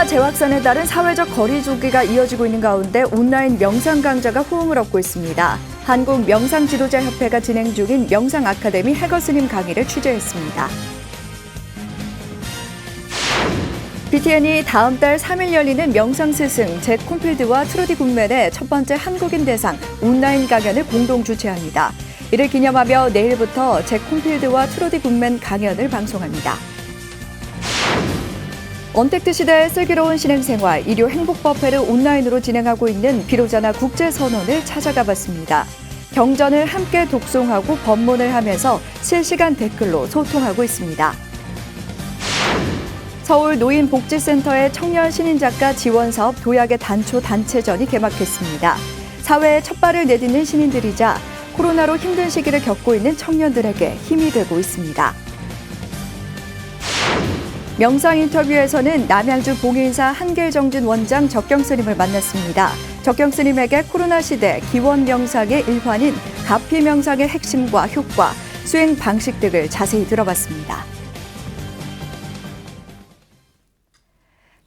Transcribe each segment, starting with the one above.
코로나 재확산에 따른 사회적 거리 두기가 이어지고 있는 가운데 온라인 명상 강좌가 호응을 얻고 있습니다. 한국 명상지도자협회가 진행 중인 명상아카데미 해거스님 강의를 취재했습니다. BTN이 다음 달 3일 열리는 명상스승 잭 콘필드와 트루디 굿맨의 첫 번째 한국인 대상 온라인 강연을 공동 주최합니다. 이를 기념하며 내일부터 잭 콘필드와 트루디 굿맨 강연을 방송합니다. 언택트 시대의 슬기로운 신행생활, 일요 행복법회를 온라인으로 진행하고 있는 비로자나 국제선언을 찾아가 봤습니다. 경전을 함께 독송하고 법문을 하면서 실시간 댓글로 소통하고 있습니다. 서울 노인복지센터의 청년 신인작가 지원사업 도약의 단초 단체전이 개막했습니다. 사회에 첫 발을 내딛는 신인들이자 코로나로 힘든 시기를 겪고 있는 청년들에게 힘이 되고 있습니다. 명상 인터뷰에서는 남양주 봉인사 한길정진 원장 적경스님을 만났습니다. 적경스님에게 코로나 시대 기원 명상의 일환인 가피 명상의 핵심과 효과, 수행 방식 등을 자세히 들어봤습니다.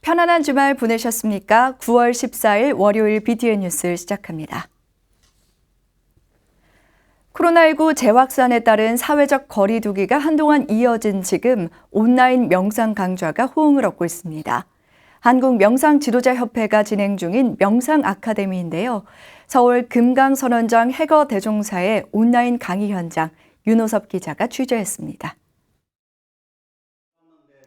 편안한 주말 보내셨습니까? 9월 14일 월요일 BTN 뉴스 시작합니다. 코로나19 재확산에 따른 사회적 거리 두기가 한동안 이어진 지금 온라인 명상 강좌가 호응을 얻고 있습니다. 한국 명상지도자협회가 진행 중인 명상아카데미인데요. 서울 금강선원장 해거 대종사의 온라인 강의 현장 윤호섭 기자가 취재했습니다.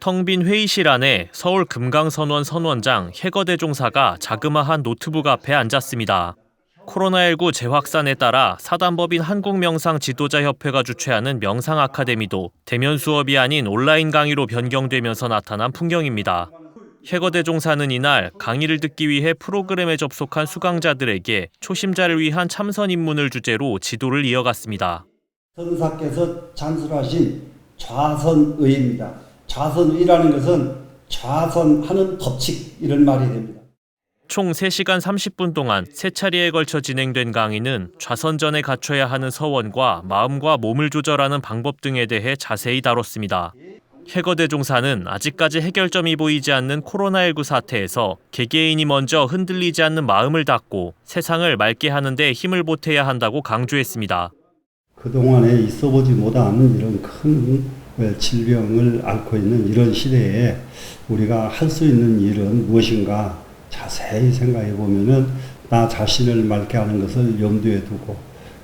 텅 빈 회의실 안에 서울 금강선원 선원장 해거 대종사가 자그마한 노트북 앞에 앉았습니다. 코로나19 재확산에 따라 사단법인 한국명상지도자협회가 주최하는 명상아카데미도 대면 수업이 아닌 온라인 강의로 변경되면서 나타난 풍경입니다. 해거 대종사는 이날 강의를 듣기 위해 프로그램에 접속한 수강자들에게 초심자를 위한 참선 입문을 주제로 지도를 이어갔습니다. 선사께서 잔술하신 좌선의입니다. 좌선의라는 것은 좌선하는 법칙 이런 말이 됩니다. 총 3시간 30분 동안 3차례에 걸쳐 진행된 강의는 좌선전에 갖춰야 하는 서원과 마음과 몸을 조절하는 방법 등에 대해 자세히 다뤘습니다. 해거 대종사는 아직까지 해결점이 보이지 않는 코로나19 사태에서 개개인이 먼저 흔들리지 않는 마음을 닫고 세상을 맑게 하는 데 힘을 보태야 한다고 강조했습니다. 그동안에 있어보지 못한 이런 큰 질병을 앓고 있는 이런 시대에 우리가 할 수 있는 일은 무엇인가 자세히 생각해 보면은 나 자신을 맑게 하는 것을 염두에 두고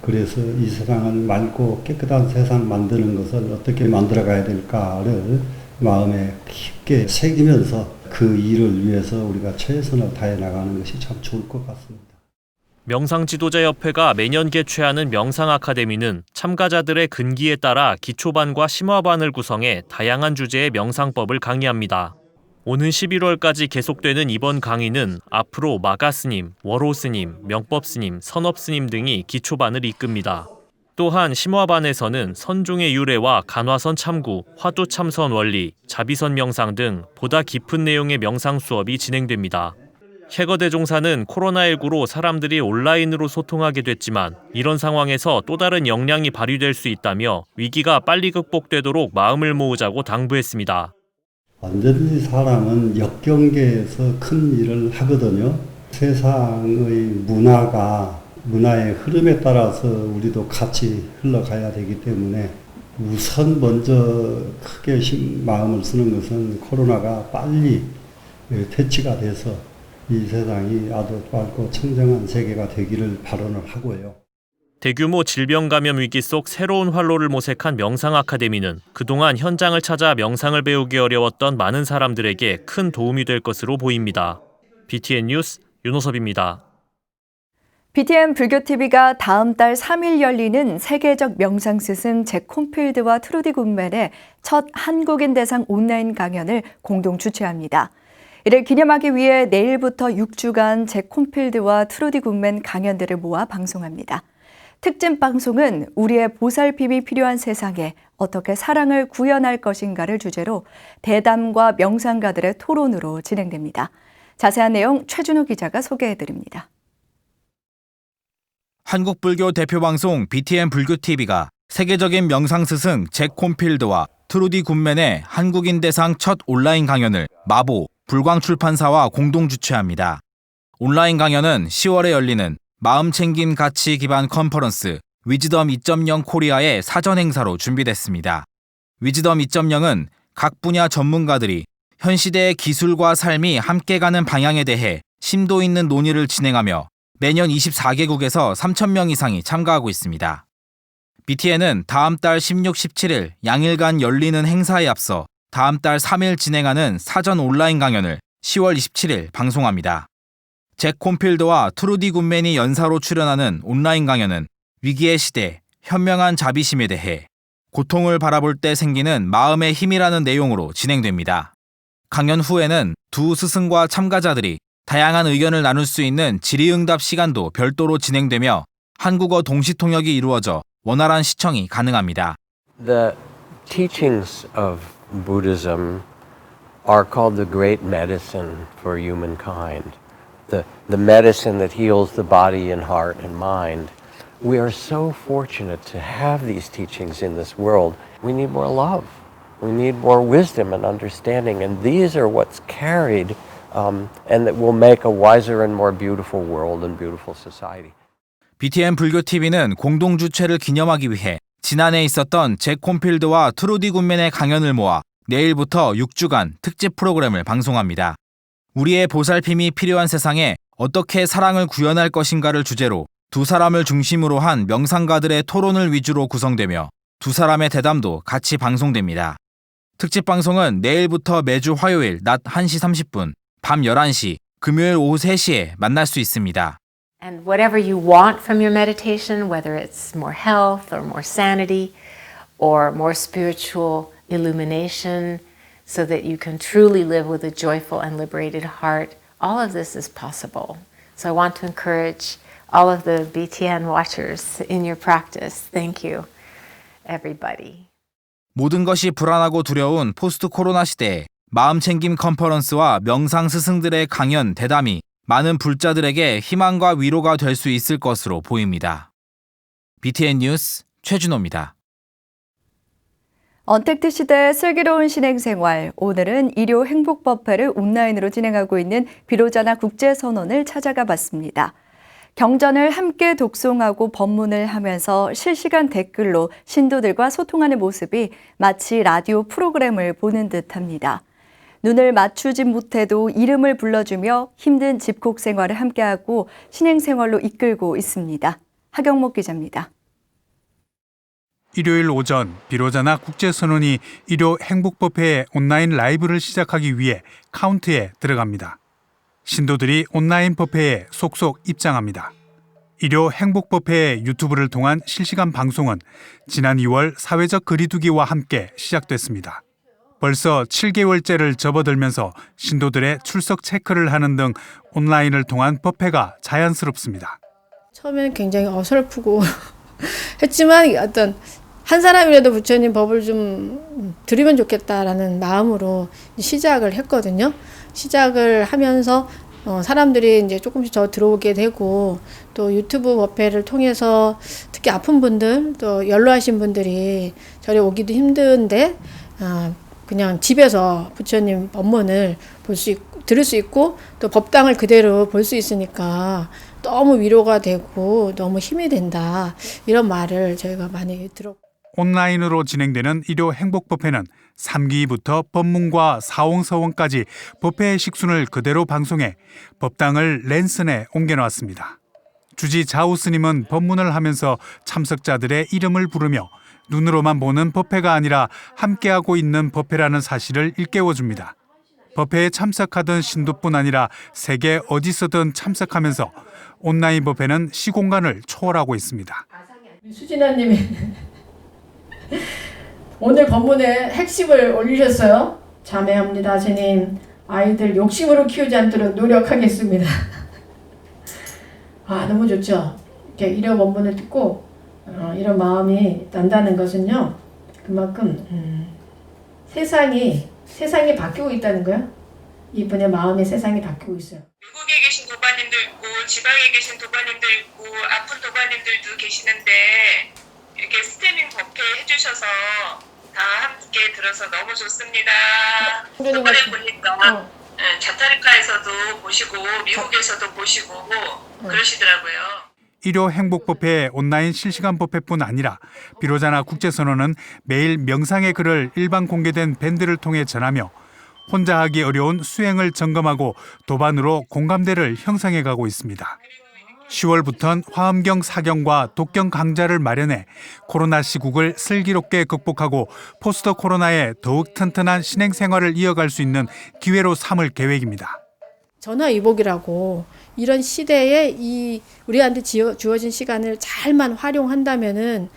그래서 이 세상을 맑고 깨끗한 세상 만드는 것을 어떻게 만들어 가야 될까를 마음에 깊게 새기면서 그 일을 위해서 우리가 최선을 다해 나가는 것이 참 좋을 것 같습니다. 명상지도자협회가 매년 개최하는 명상아카데미는 참가자들의 근기에 따라 기초반과 심화반을 구성해 다양한 주제의 명상법을 강의합니다. 오는 11월까지 계속되는 이번 강의는 앞으로 마가스님, 월호스님, 명법스님, 선업스님 등이 기초반을 이끕니다. 또한 심화반에서는 선종의 유래와 간화선 참구, 화두 참선 원리, 자비선 명상 등 보다 깊은 내용의 명상 수업이 진행됩니다. 해거 대종사는 코로나19로 사람들이 온라인으로 소통하게 됐지만 이런 상황에서 또 다른 역량이 발휘될 수 있다며 위기가 빨리 극복되도록 마음을 모으자고 당부했습니다. 언제든지 사람은 역경계에서 큰 일을 하거든요. 세상의 문화의 흐름에 따라서 우리도 같이 흘러가야 되기 때문에 우선 먼저 크게 마음을 쓰는 것은 코로나가 빨리 퇴치가 돼서 이 세상이 아주 밝고 청정한 세계가 되기를 발언을 하고요. 대규모 질병 감염 위기 속 새로운 활로를 모색한 명상아카데미는 그동안 현장을 찾아 명상을 배우기 어려웠던 많은 사람들에게 큰 도움이 될 것으로 보입니다. BTN 뉴스 윤호섭입니다. BTN 불교TV가 다음 달 3일 열리는 세계적 명상스승 잭 콘필드와 트루디 굿맨의 첫 한국인 대상 온라인 강연을 공동 주최합니다. 이를 기념하기 위해 내일부터 6주간 잭 콘필드와 트루디 굿맨 강연들을 모아 방송합니다. 특집 방송은 우리의 보살핌이 필요한 세상에 어떻게 사랑을 구현할 것인가를 주제로 대담과 명상가들의 토론으로 진행됩니다. 자세한 내용 최준호 기자가 소개해드립니다. 한국 불교 대표 방송 BTN 불교TV가 세계적인 명상 스승 잭 콘필드와 트루디 굿맨의 한국인 대상 첫 온라인 강연을 마보, 불광출판사와 공동 주최합니다. 온라인 강연은 10월에 열리는 마음챙김 가치 기반 컨퍼런스 위즈덤 2.0 코리아의 사전 행사로 준비됐습니다. 위즈덤 2.0은 각 분야 전문가들이 현 시대의 기술과 삶이 함께 가는 방향에 대해 심도 있는 논의를 진행하며 매년 24개국에서 3,000명 이상이 참가하고 있습니다. BTN은 다음 달 16, 17일 양일간 열리는 행사에 앞서 다음 달 3일 진행하는 사전 온라인 강연을 10월 27일 방송합니다. 잭 콤필드와 트루디 굿맨이 연사로 출연하는 온라인 강연은 위기의 시대, 현명한 자비심에 대해 고통을 바라볼 때 생기는 마음의 힘이라는 내용으로 진행됩니다. 강연 후에는 두 스승과 참가자들이 다양한 의견을 나눌 수 있는 질의응답 시간도 별도로 진행되며 한국어 동시 통역이 이루어져 원활한 시청이 가능합니다. The teachings of Buddhism are called the great medicine for humankind. The medicine that heals the body and heart and mind. We are so fortunate to have these teachings in this world. We need more love. We need more wisdom and understanding, and these are what's carried and that will make a wiser and more beautiful world and beautiful society. BTN 불교TV는 공동 주최를 기념하기 위해 지난해 있었던 잭 콤필드와 트루디 굿맨의 강연을 모아 내일부터 6주간 특집 프로그램을 방송합니다. 우리의 보살핌이 필요한 세상에 어떻게 사랑을 구현할 것인가를 주제로 두 사람을 중심으로 한 명상가들의 토론을 위주로 구성되며 두 사람의 대담도 같이 방송됩니다. 특집 방송은 내일부터 매주 화요일 낮 1시 30분, 밤 11시, 금요일 오후 3시에 만날 수 있습니다. And whatever you want from your meditation, whether it's more health or more sanity or more spiritual illumination so that you can truly live with a joyful and liberated heart, all of this is possible. So I want to encourage all of the BTN watchers in your practice. Thank you, everybody. 모든 것이 불안하고 두려운 포스트 코로나 시대에 마음챙김 컨퍼런스와 명상 스승들의 강연, 대담이 많은 불자들에게 희망과 위로가 될 수 있을 것으로 보입니다. BTN 뉴스 최준호입니다. 언택트 시대의 슬기로운 신행생활, 오늘은 일요 행복법회를 온라인으로 진행하고 있는 비로자나 국제선언을 찾아가 봤습니다. 경전을 함께 독송하고 법문을 하면서 실시간 댓글로 신도들과 소통하는 모습이 마치 라디오 프로그램을 보는 듯합니다. 눈을 맞추지 못해도 이름을 불러주며 힘든 집콕 생활을 함께하고 신행생활로 이끌고 있습니다. 하경목 기자입니다. 일요일 오전 비로자나 국제선언이 일요 행복법회의 온라인 라이브를 시작하기 위해 카운트에 들어갑니다. 신도들이 온라인 법회에 속속 입장합니다. 일요 행복법회의 유튜브를 통한 실시간 방송은 지난 2월 사회적 거리두기와 함께 시작됐습니다. 벌써 7개월째를 접어들면서 신도들의 출석 체크를 하는 등 온라인을 통한 법회가 자연스럽습니다. 처음에는 굉장히 어설프고 했지만 어떤 한 사람이라도 부처님 법을 좀 들으면 좋겠다라는 마음으로 시작을 했거든요. 시작을 하면서 사람들이 이제 조금씩 더 들어오게 되고 또 유튜브 법회를 통해서 특히 아픈 분들 또 연로하신 분들이 저리 오기도 힘든데 그냥 집에서 부처님 법문을 들을 수 있고 또 법당을 그대로 볼 수 있으니까 너무 위로가 되고 너무 힘이 된다 이런 말을 저희가 많이 들었고. 온라인으로 진행되는 일요 행복법회는 3기부터 법문과 사홍서원까지 법회의 식순을 그대로 방송해 법당을 랜선에 옮겨놨습니다. 주지 자우 스님은 법문을 하면서 참석자들의 이름을 부르며 눈으로만 보는 법회가 아니라 함께하고 있는 법회라는 사실을 일깨워줍니다. 법회에 참석하던 신도뿐 아니라 세계 어디서든 참석하면서 온라인 법회는 시공간을 초월하고 있습니다. 수진아님이 오늘 법문의 핵심을 올리셨어요. 자매합니다, 스님. 아이들 욕심으로 키우지 않도록 노력하겠습니다. 너무 좋죠. 이렇게 이런 법문을 듣고 이런 마음이 난다는 것은요. 그만큼 세상이 바뀌고 있다는 거예요. 이분의 마음의 세상이 바뀌고 있어요. 미국에 계신 도반님도 있고 지방에 계신 도반님도 있고 아픈 도반님들도 계시는데 이렇게 스트리밍 법회 해주셔서 다 함께 들어서 너무 좋습니다. 저번에 보니까 자타리카에서도 보시고 미국에서도 보시고 그러시더라고요. 일요 행복법회 온라인 실시간 법회뿐 아니라 비로자나 국제선언은 매일 명상의 글을 일반 공개된 밴드를 통해 전하며 혼자 하기 어려운 수행을 점검하고 도반으로 공감대를 형성해가고 있습니다. 10월부터는 화엄경 사경과 독경 강좌를 마련해 코로나 시국을 슬기롭게 극복하고 포스트 코로나에 더욱 튼튼한 신행 생활을 이어갈 수 있는 기회로 삼을 계획입니다. 전화위복이라고 이런 시대에 이 우리한테 주어진 시간을 잘만 활용한다면은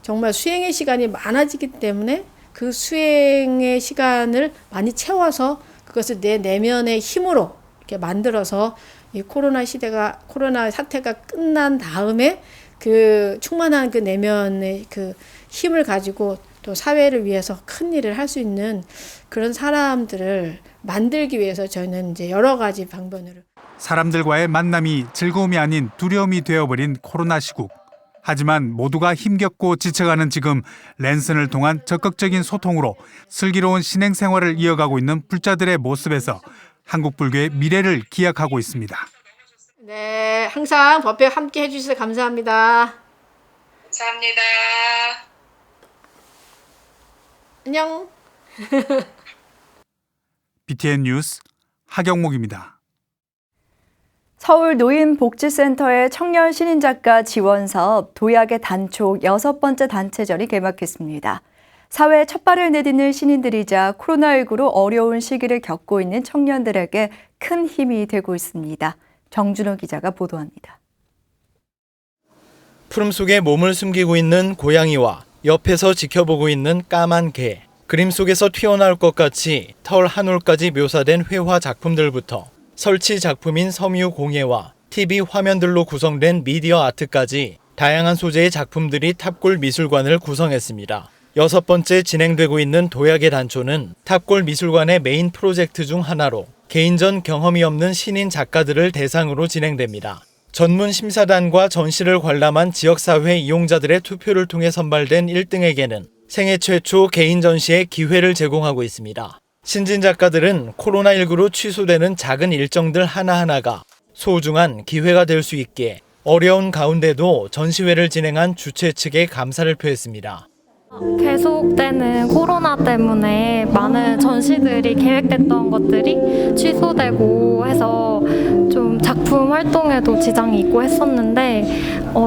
정말 수행의 시간이 많아지기 때문에 그 수행의 시간을 많이 채워서 그것을 내 내면의 힘으로 이렇게 만들어서 이 코로나 사태가 끝난 다음에 그 충만한 그 내면의 그 힘을 가지고 또 사회를 위해서 큰 일을 할 수 있는 그런 사람들을 만들기 위해서 저희는 이제 여러 가지 방법으로 사람들과의 만남이 즐거움이 아닌 두려움이 되어버린 코로나 시국. 하지만 모두가 힘겹고 지쳐가는 지금 랜선을 통한 적극적인 소통으로 슬기로운 신행 생활을 이어가고 있는 불자들의 모습에서 한국 불교의 미래를 기약하고 있습니다. 네, 항상 법회 함께 해주셔서 감사합니다. 감사합니다. 안녕. BTN 뉴스 하경목입니다. 서울 노인복지센터의 청년 신인작가 지원 사업 도약의 단초 6번째 단체전이 개막했습니다. 사회에 첫발을 내딛는 신인들이자 코로나19로 어려운 시기를 겪고 있는 청년들에게 큰 힘이 되고 있습니다. 정준호 기자가 보도합니다. 푸름 속에 몸을 숨기고 있는 고양이와 옆에서 지켜보고 있는 까만 개. 그림 속에서 튀어나올 것 같이 털 한 올까지 묘사된 회화 작품들부터 설치 작품인 섬유 공예와 TV 화면들로 구성된 미디어 아트까지 다양한 소재의 작품들이 탑골 미술관을 구성했습니다. 6번째 진행되고 있는 도약의 단초는 탑골 미술관의 메인 프로젝트 중 하나로 개인전 경험이 없는 신인 작가들을 대상으로 진행됩니다. 전문 심사단과 전시를 관람한 지역사회 이용자들의 투표를 통해 선발된 1등에게는 생애 최초 개인 전시의 기회를 제공하고 있습니다. 신진 작가들은 코로나19로 취소되는 작은 일정들 하나하나가 소중한 기회가 될 수 있게 어려운 가운데도 전시회를 진행한 주최 측에 감사를 표했습니다. 계속되는 코로나 때문에 많은 전시들이 계획됐던 것들이 취소되고 해서 좀 작품 활동에도 지장이 있고 했었는데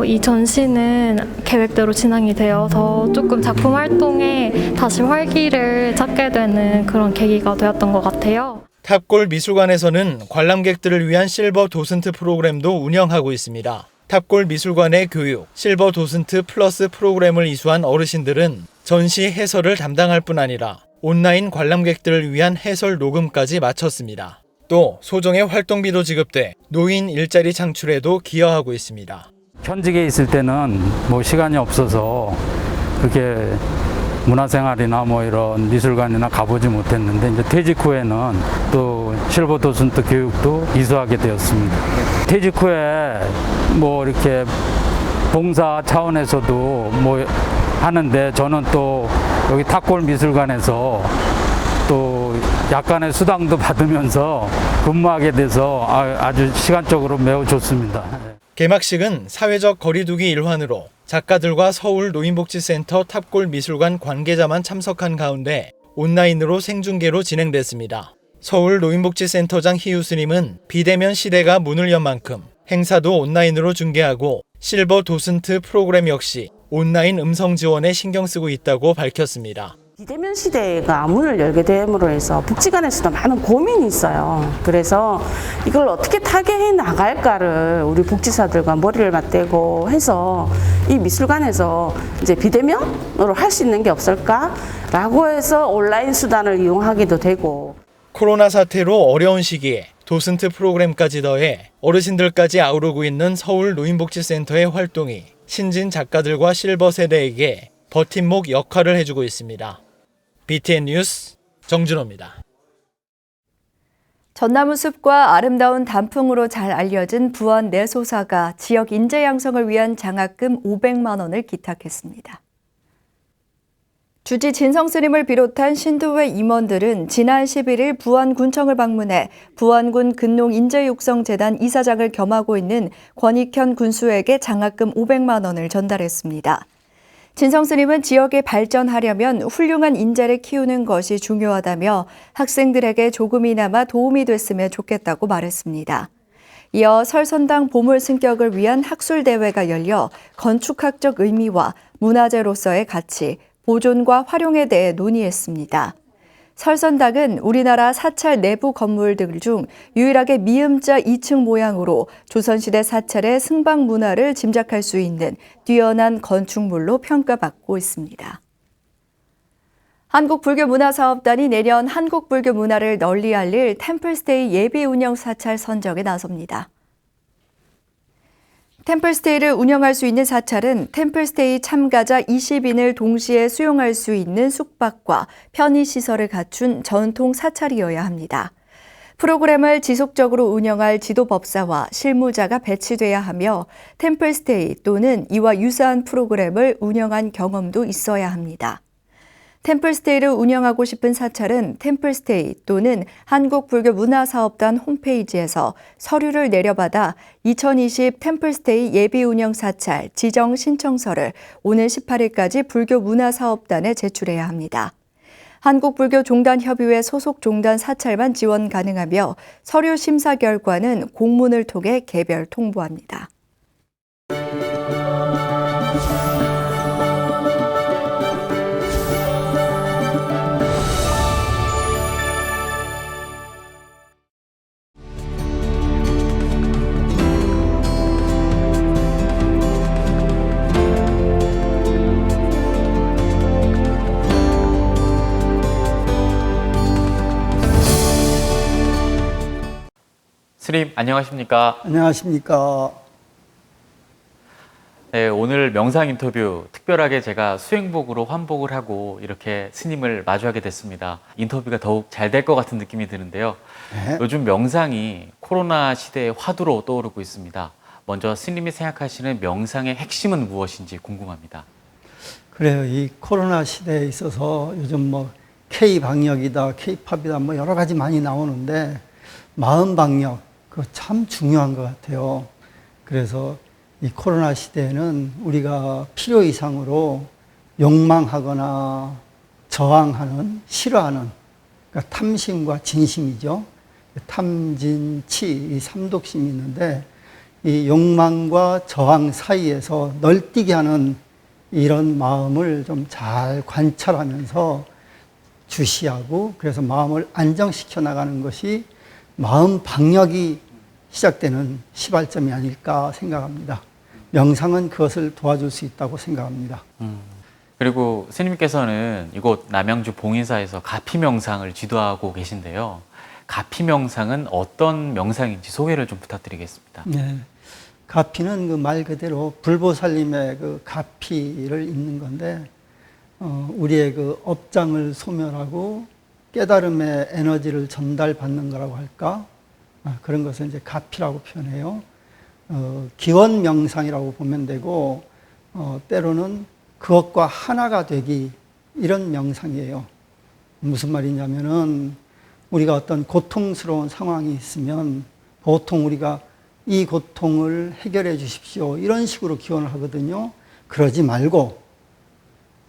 이 전시는 계획대로 진행이 되어서 조금 작품 활동에 다시 활기를 찾게 되는 그런 계기가 되었던 것 같아요. 탑골 미술관에서는 관람객들을 위한 실버 도슨트 프로그램도 운영하고 있습니다. 탑골 미술관의 교육, 실버 도슨트 플러스 프로그램을 이수한 어르신들은 전시 해설을 담당할 뿐 아니라 온라인 관람객들을 위한 해설 녹음까지 마쳤습니다. 또 소정의 활동비도 지급돼 노인 일자리 창출에도 기여하고 있습니다. 현직에 있을 때는 시간이 없어서 그렇게 문화생활이나 이런 미술관이나 가보지 못했는데 이제 퇴직 후에는 또 실버 도슨트 교육도 이수하게 되었습니다. 퇴직 후에 이렇게 봉사 차원에서도 하는데 저는 또 여기 탑골 미술관에서 또 약간의 수당도 받으면서 근무하게 돼서 아주 시간적으로 매우 좋습니다. 개막식은 사회적 거리두기 일환으로 작가들과 서울 노인복지센터 탑골 미술관 관계자만 참석한 가운데 온라인으로 생중계로 진행됐습니다. 서울 노인복지센터장 희우스님은 비대면 시대가 문을 연 만큼 행사도 온라인으로 중계하고 실버 도슨트 프로그램 역시 온라인 음성 지원에 신경 쓰고 있다고 밝혔습니다. 비대면 시대가 문을 열게 됨으로 해서 복지관에서도 많은 고민이 있어요. 그래서 이걸 어떻게 타개해 나갈까를 우리 복지사들과 머리를 맞대고 해서 이 미술관에서 이제 비대면으로 할 수 있는 게 없을까라고 해서 온라인 수단을 이용하기도 되고. 코로나 사태로 어려운 시기에 도슨트 프로그램까지 더해 어르신들까지 아우르고 있는 서울 노인복지센터의 활동이 신진 작가들과 실버 세대에게 버팀목 역할을 해주고 있습니다. BTN 뉴스 정준호입니다. 전나무 숲과 아름다운 단풍으로 잘 알려진 부안 내소사가 지역 인재 양성을 위한 장학금 500만 원을 기탁했습니다. 주지 진성스님을 비롯한 신도회 임원들은 지난 11일 부안군청을 방문해 부안군 근농인재육성재단 이사장을 겸하고 있는 권익현 군수에게 장학금 500만 원을 전달했습니다. 진성스님은 지역이 발전하려면 훌륭한 인재를 키우는 것이 중요하다며 학생들에게 조금이나마 도움이 됐으면 좋겠다고 말했습니다. 이어 설선당 보물 승격을 위한 학술대회가 열려 건축학적 의미와 문화재로서의 가치, 보존과 활용에 대해 논의했습니다. 설선당은 우리나라 사찰 내부 건물들 중 유일하게 미음자 2층 모양으로 조선시대 사찰의 승방 문화를 짐작할 수 있는 뛰어난 건축물로 평가받고 있습니다. 한국불교문화사업단이 내년 한국불교 문화를 널리 알릴 템플스테이 예비 운영 사찰 선정에 나섭니다. 템플스테이를 운영할 수 있는 사찰은 템플스테이 참가자 20인을 동시에 수용할 수 있는 숙박과 편의시설을 갖춘 전통 사찰이어야 합니다. 프로그램을 지속적으로 운영할 지도법사와 실무자가 배치돼야 하며 템플스테이 또는 이와 유사한 프로그램을 운영한 경험도 있어야 합니다. 템플스테이를 운영하고 싶은 사찰은 템플스테이 또는 한국불교문화사업단 홈페이지에서 서류를 내려받아 2020 템플스테이 예비운영 사찰 지정 신청서를 오늘 18일까지 불교문화사업단에 제출해야 합니다. 한국불교종단협의회 소속 종단 사찰만 지원 가능하며 서류 심사 결과는 공문을 통해 개별 통보합니다. 스님 안녕하십니까? 안녕하십니까? 네, 오늘 명상 인터뷰 특별하게 제가 수행복으로 환복을 하고 이렇게 스님을 마주하게 됐습니다. 인터뷰가 더욱 잘 될 것 같은 느낌이 드는데요. 네. 요즘 명상이 코로나 시대의 화두로 떠오르고 있습니다. 먼저 스님이 생각하시는 명상의 핵심은 무엇인지 궁금합니다. 그래요. 이 코로나 시대에 있어서 요즘 뭐 K 방역이다, K 팝이다, 뭐 여러 가지 많이 나오는데 마음 방역 그거 참 중요한 것 같아요. 그래서 이 코로나 시대에는 우리가 필요 이상으로 욕망하거나 저항하는, 싫어하는, 그러니까 탐심과 진심이죠. 탐진치, 이 삼독심이 있는데 이 욕망과 저항 사이에서 널뛰게 하는 이런 마음을 좀 잘 관찰하면서 주시하고 그래서 마음을 안정시켜 나가는 것이 마음 방역이 시작되는 시발점이 아닐까 생각합니다. 명상은 그것을 도와줄 수 있다고 생각합니다. 그리고 스님께서는 이곳 남양주 봉인사에서 가피 명상을 지도하고 계신데요. 가피 명상은 어떤 명상인지 소개를 좀 부탁드리겠습니다. 네. 가피는 그 말 그대로 불보살님의 그 가피를 잇는 건데, 우리의 그 업장을 소멸하고 깨달음의 에너지를 전달받는 거라고 할까? 그런 것을 이제 가피라고 표현해요. 기원 명상이라고 보면 되고, 때로는 그것과 하나가 되기, 이런 명상이에요. 무슨 말이냐면은, 우리가 어떤 고통스러운 상황이 있으면, 보통 우리가 이 고통을 해결해 주십시오. 이런 식으로 기원을 하거든요. 그러지 말고,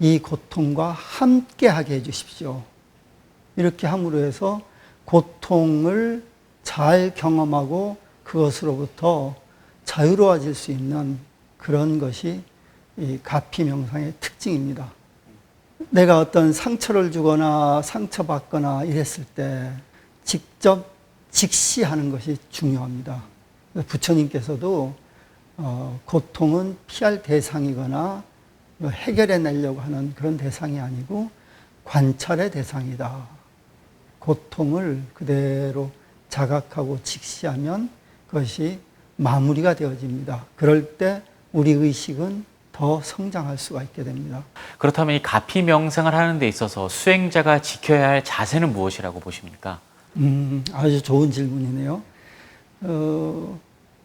이 고통과 함께 하게 해 주십시오. 이렇게 함으로 해서 고통을 잘 경험하고 그것으로부터 자유로워질 수 있는 그런 것이 이 가피 명상의 특징입니다. 내가 어떤 상처를 주거나 상처받거나 이랬을 때 직접 직시하는 것이 중요합니다. 부처님께서도 고통은 피할 대상이거나 해결해내려고 하는 그런 대상이 아니고 관찰의 대상이다. 고통을 그대로 자각하고 직시하면 그것이 마무리가 되어집니다. 그럴 때 우리 의식은 더 성장할 수가 있게 됩니다. 그렇다면 이 가피 명상을 하는 데 있어서 수행자가 지켜야 할 자세는 무엇이라고 보십니까? 아주 좋은 질문이네요.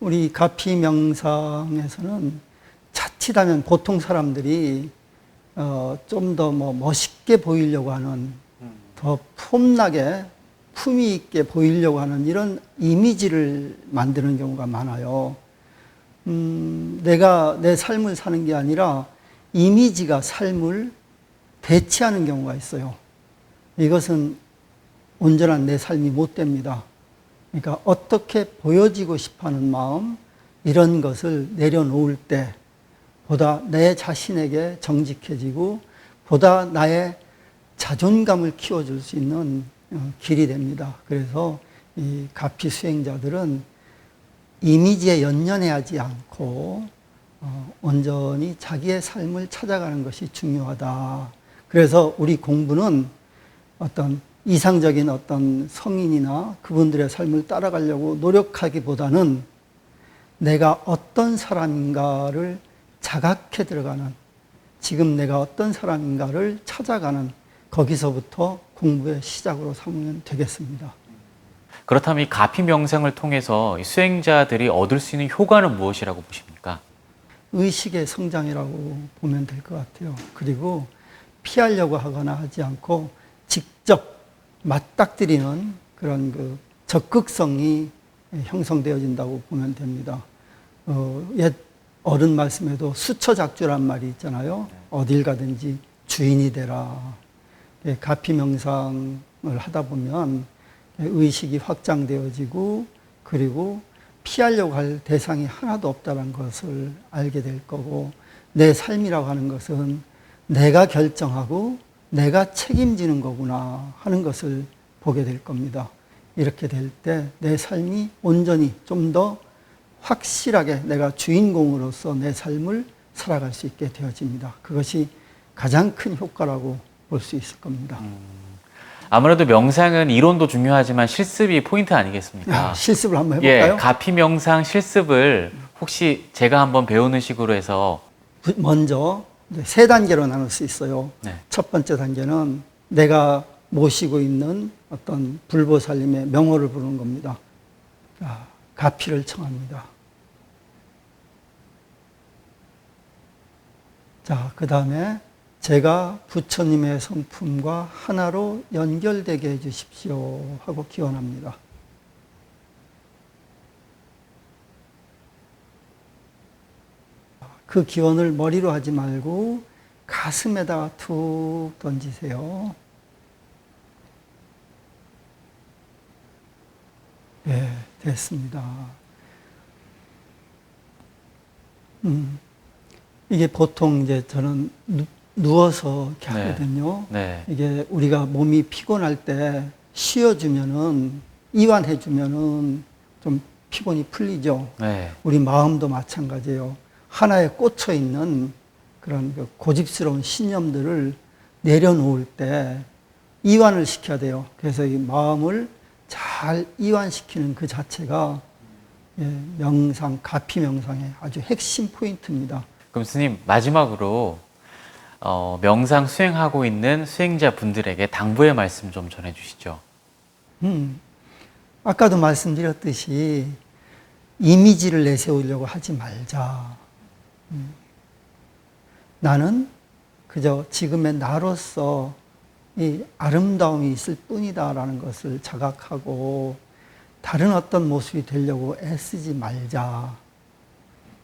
우리 가피 명상에서는 자칫하면 보통 사람들이 좀 더 뭐 멋있게 보이려고 하는, 더 폼나게 품위 있게 보이려고 하는 이런 이미지를 만드는 경우가 많아요. 내가 내 삶을 사는 게 아니라 이미지가 삶을 대체하는 경우가 있어요. 이것은 온전한 내 삶이 못 됩니다. 그러니까 어떻게 보여지고 싶어하는 마음, 이런 것을 내려놓을 때 보다 내 자신에게 정직해지고 보다 나의 자존감을 키워줄 수 있는 길이 됩니다. 그래서 이 가피 수행자들은 이미지에 연연해하지 않고 온전히 자기의 삶을 찾아가는 것이 중요하다. 그래서 우리 공부는 어떤 이상적인 어떤 성인이나 그분들의 삶을 따라가려고 노력하기보다는 내가 어떤 사람인가를 자각해 들어가는, 지금 내가 어떤 사람인가를 찾아가는, 거기서부터 공부의 시작으로 삼으면 되겠습니다. 그렇다면 이 가피 명상을 통해서 이 수행자들이 얻을 수 있는 효과는 무엇이라고 보십니까? 의식의 성장이라고 보면 될 것 같아요. 그리고 피하려고 하거나 하지 않고 직접 맞닥뜨리는 그런 그 적극성이 형성되어진다고 보면 됩니다. 옛 어른 말씀에도 수처작주란 말이 있잖아요. 어딜 가든지 주인이 되라. 가피 명상을 하다 보면 의식이 확장되어지고, 그리고 피하려고 할 대상이 하나도 없다는 것을 알게 될 거고, 내 삶이라고 하는 것은 내가 결정하고 내가 책임지는 거구나 하는 것을 보게 될 겁니다. 이렇게 될 때 내 삶이 온전히 좀 더 확실하게 내가 주인공으로서 내 삶을 살아갈 수 있게 되어집니다. 그것이 가장 큰 효과라고 볼 수 있을 겁니다. 아무래도 명상은 이론도 중요하지만 실습이 포인트 아니겠습니까? 실습을 한번 해볼까요? 예, 가피 명상 실습을 혹시 제가 한번 배우는 식으로 해서 먼저 이제 3단계로 나눌 수 있어요. 네. 첫 번째 단계는 내가 모시고 있는 어떤 불보살님의 명호를 부르는 겁니다. 가피를 청합니다. 자, 그 다음에 제가 부처님의 성품과 하나로 연결되게 해주십시오 하고 기원합니다. 그 기원을 머리로 하지 말고 가슴에다가 툭 던지세요. 네, 됐습니다. 이게 보통 이제 저는 누워서 이렇게 하거든요. 네. 이게 우리가 몸이 피곤할 때 쉬어주면은, 이완해주면은 좀 피곤이 풀리죠. 네. 우리 마음도 마찬가지예요. 하나에 꽂혀 있는 그런 그 고집스러운 신념들을 내려놓을 때 이완을 시켜야 돼요. 그래서 이 마음을 잘 이완시키는 그 자체가 명상, 가피 명상의 아주 핵심 포인트입니다. 그럼 스님, 마지막으로 명상 수행하고 있는 수행자 분들에게 당부의 말씀 좀 전해주시죠. 아까도 말씀드렸듯이 이미지를 내세우려고 하지 말자. 나는 그저 지금의 나로서 이 아름다움이 있을 뿐이다라는 것을 자각하고 다른 어떤 모습이 되려고 애쓰지 말자.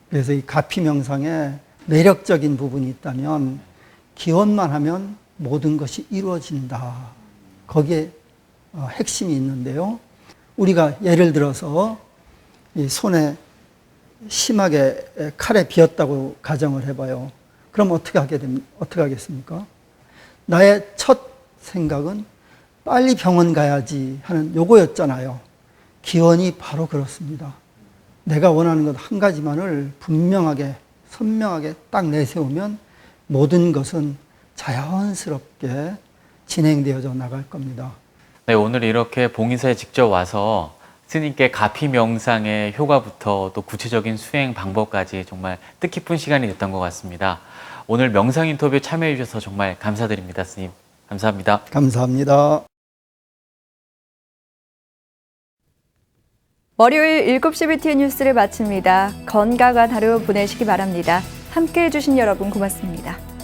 그래서 이 가피 명상에 매력적인 부분이 있다면 기원만 하면 모든 것이 이루어진다. 거기에 핵심이 있는데요. 우리가 예를 들어서 이 손에 심하게 칼에 비었다고 가정을 해봐요. 그럼 어떻게 하겠습니까? 나의 첫 생각은 빨리 병원 가야지 하는 요거였잖아요. 기원이 바로 그렇습니다. 내가 원하는 것 한 가지만을 분명하게, 선명하게 딱 내세우면 모든 것은 자연스럽게 진행되어져 나갈 겁니다. 네, 오늘 이렇게 봉인사에 직접 와서 스님께 가피 명상의 효과부터 또 구체적인 수행 방법까지 정말 뜻깊은 시간이 됐던 것 같습니다. 오늘 명상 인터뷰 참여해 주셔서 정말 감사드립니다, 스님. 감사합니다. 감사합니다. 월요일 7시 BTN 뉴스를 마칩니다. 건강한 하루 보내시기 바랍니다. 함께해 주신 여러분 고맙습니다.